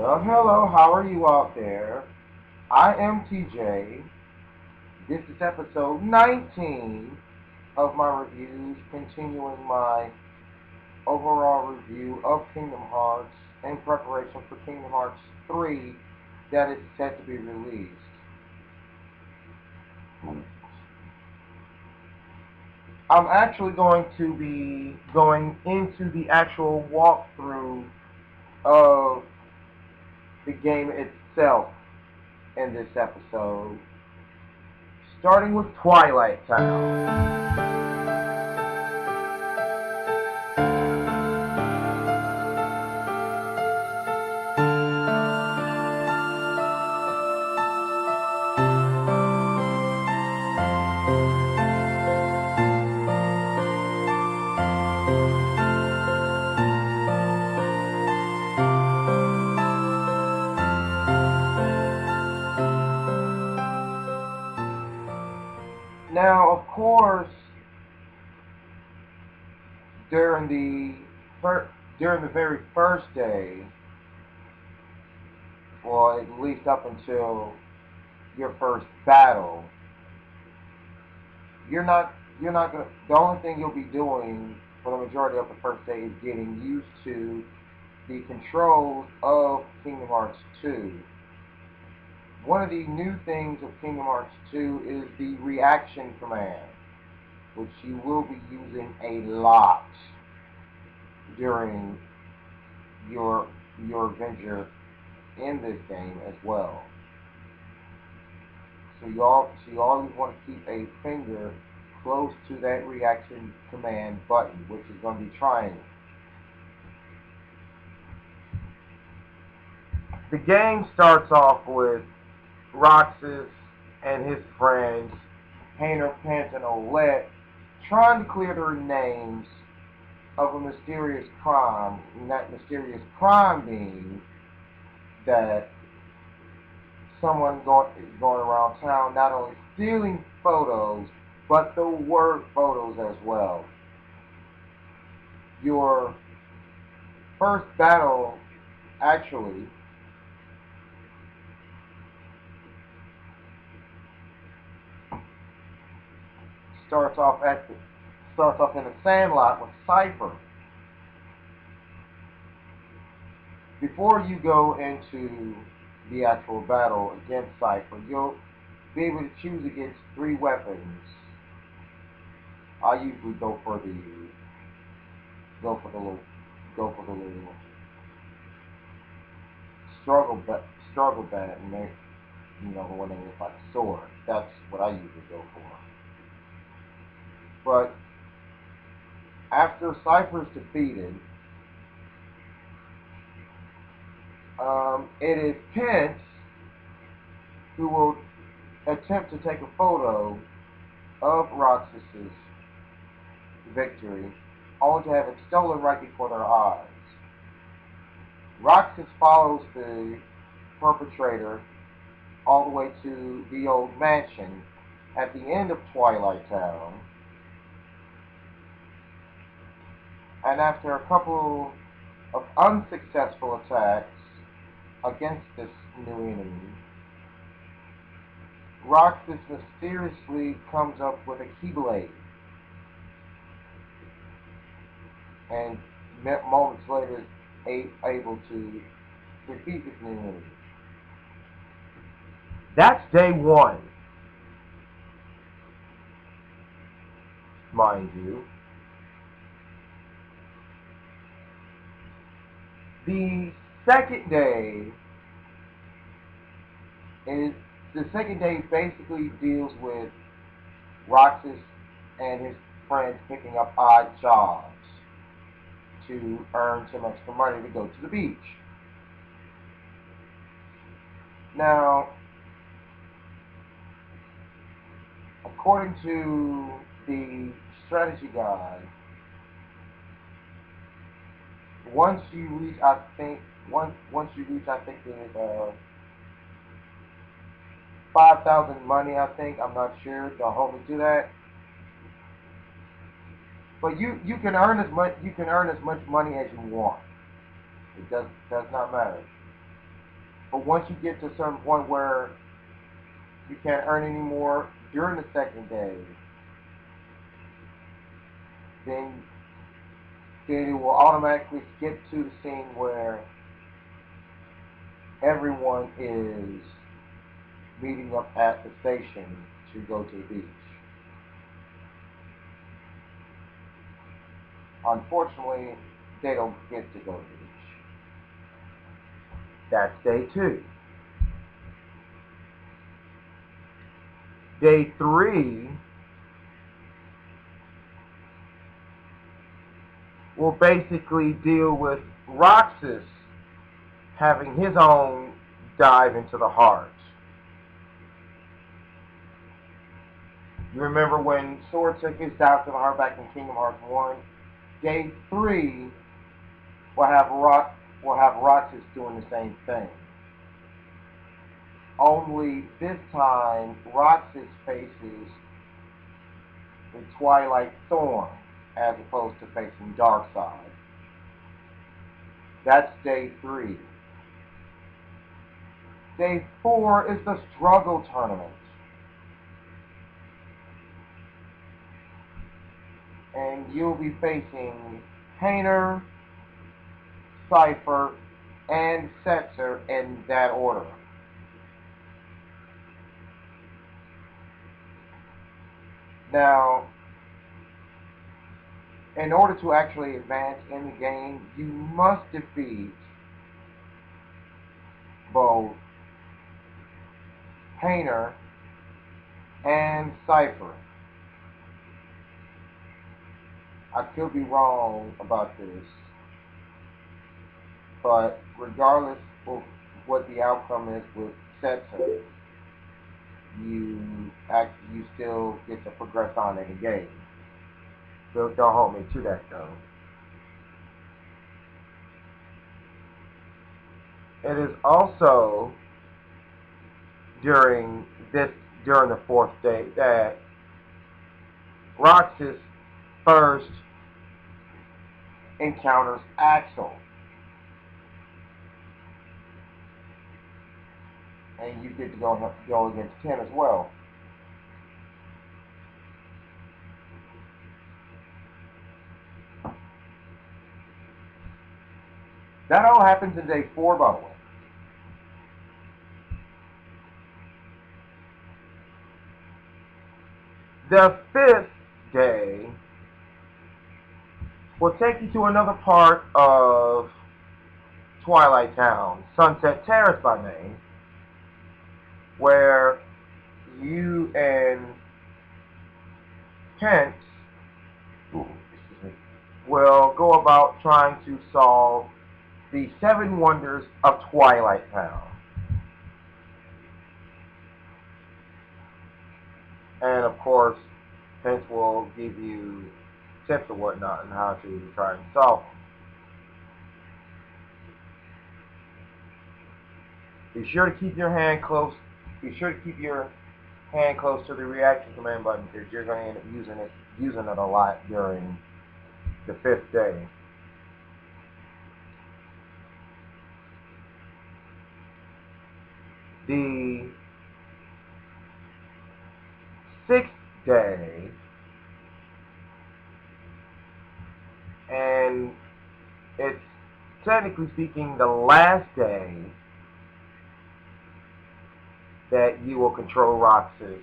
Well, hello, how are you out there? I am TJ. This is episode 19 of my reviews, continuing my overall review of Kingdom Hearts in preparation for Kingdom Hearts 3 that is set to be released. I'm actually going to be going into the actual walkthrough of the game itself in this episode, starting with Twilight Town. Now, of course, during the during the very first day, or at least up until your first battle, you're not gonna. The only thing you'll be doing for the majority of the first day is getting used to the controls of Kingdom Hearts 2. One of the new things of Kingdom Hearts 2 is the reaction command, which you will be using a lot during your adventure in this game as well. So you always want to keep a finger close to that reaction command button, which is going to be triangle. The game starts off with Roxas and his friends, Painter, Pant, and Olette, trying to clear their names of a mysterious crime, and that mysterious crime being that someone going around town not only stealing photos, but the word photos as well. Your first battle actually starts off in a sandlot with Cypher. Before you go into the actual battle against Cypher, you'll be able to choose against three weapons. I usually go for the little struggle struggle bat, and they, the one that looks like a sword. That's what I usually go for. But after Cypher is defeated, it is Pence who will attempt to take a photo of Roxas's victory, only to have it stolen right before their eyes. Roxas follows the perpetrator all the way to the old mansion at the end of Twilight Town, and after a couple of unsuccessful attacks against this new enemy, Roxas mysteriously comes up with a Keyblade, and moments later is able to defeat this new enemy. That's day one, mind you. The second day basically deals with Roxas and his friends picking up odd jobs to earn some extra money to go to the beach. Now, according to the strategy guide, once you reach, the 5,000 money, I think, I'm not sure, don't hold me to that. But you can earn as much money as you want. It does not matter. But once you get to a certain point where you can't earn any more during the second day, then it will automatically skip to the scene where everyone is meeting up at the station to go to the beach. Unfortunately, they don't get to go to the beach. That's day 2. Day 3 will basically deal with Roxas having his own dive into the heart. You remember when Sora took his dive to the heart back in Kingdom Hearts 1? Day 3 will have Roxas doing the same thing. Only this time, Roxas faces the Twilight Thorn as opposed to facing Darkseid. That's day 3. Day 4 is the Struggle Tournament. And you'll be facing Hayner, Cypher, and Setzer in that order. Now, in order to actually advance in the game, you must defeat both Hayner and Cypher. I could be wrong about this, but regardless of what the outcome is with Setzer, you still get to progress on in the game. Don't hold me to that though. It is also during the 4th day that Roxas first encounters Axel. And you get to go against him as well. That all happens in day 4, by the way. The 5th day will take you to another part of Twilight Town, Sunset Terrace by name, where you and Pence will go about trying to solve the 7 wonders of Twilight Town. And of course, Pence will give you tips and whatnot on how to try and solve them. Be sure to keep your hand close. Be sure to keep your hand close to the reaction command button because you're going to end up using it a lot during the 5th day. The 6th day, and it's technically speaking the last day that you will control Roxas.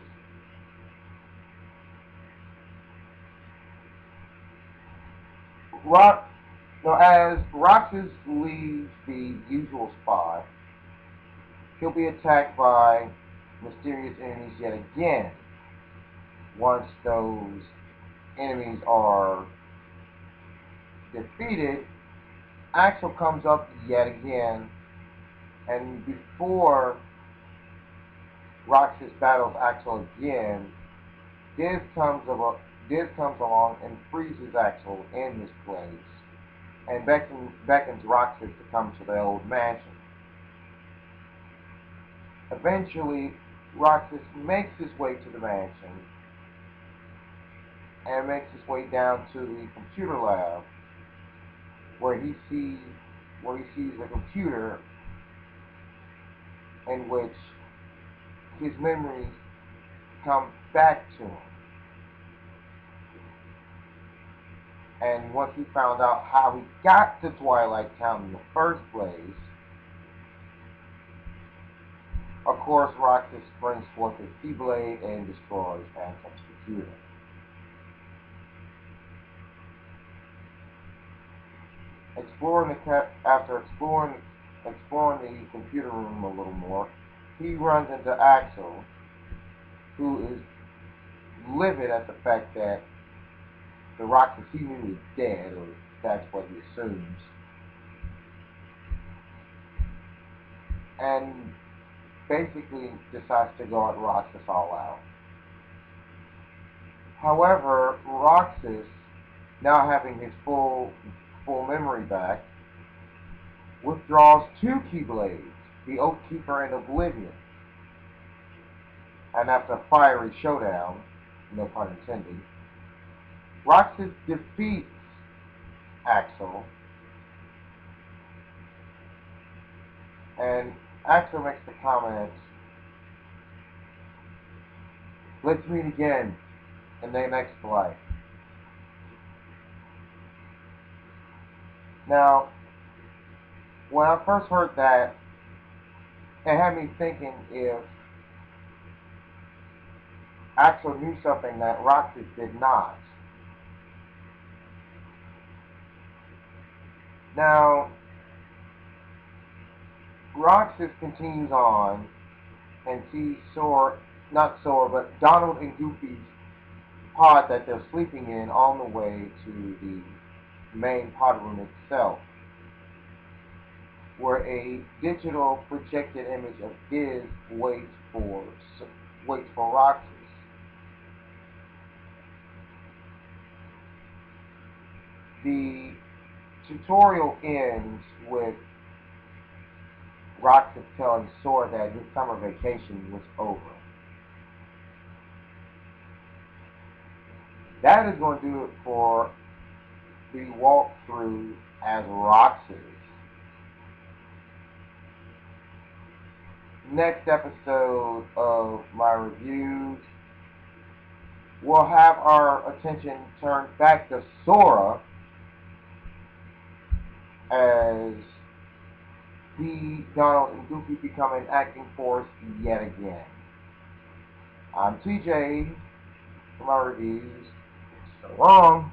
As Roxas leaves the usual spot, he'll be attacked by mysterious enemies yet again. Once those enemies are defeated, Axel comes up yet again, and before Roxas battles Axel again, Diz comes along and freezes Axel in this place and beckons Roxas to come to the old mansion. Eventually, Roxas makes his way to the mansion and makes his way down to the computer lab where he sees a computer in which his memories come back to him. And once he found out how he got to Twilight Town in the first place, of course, Roxas brings forth his Keyblade and destroys Phantom's computer. After exploring the computer room a little more, he runs into Axel, who is livid at the fact that the Roxas he knew is dead, or that's what he assumes. And basically decides to go at Roxas all out. However, Roxas, now having his full memory back, withdraws two Keyblades, the Oathkeeper and Oblivion. And after a fiery showdown, no pun intended, Roxas defeats Axel, and Axel makes the comment, "Let's meet again in the next life." Now, when I first heard that, it had me thinking if Axel knew something that Roxas did not. Now, Roxas continues on and sees but Donald and Goofy's pod that they're sleeping in on the way to the main pod room itself, where a digital projected image of Giz waits for Roxas. The tutorial ends with Roxas telling Sora that his summer vacation was over. That is going to do it for the walkthrough as Roxas. Next episode of my reviews, we'll have our attention turned back to Sora as he, Donald, and Goofy become an acting force yet again. I'm TJ for my reviews. So long.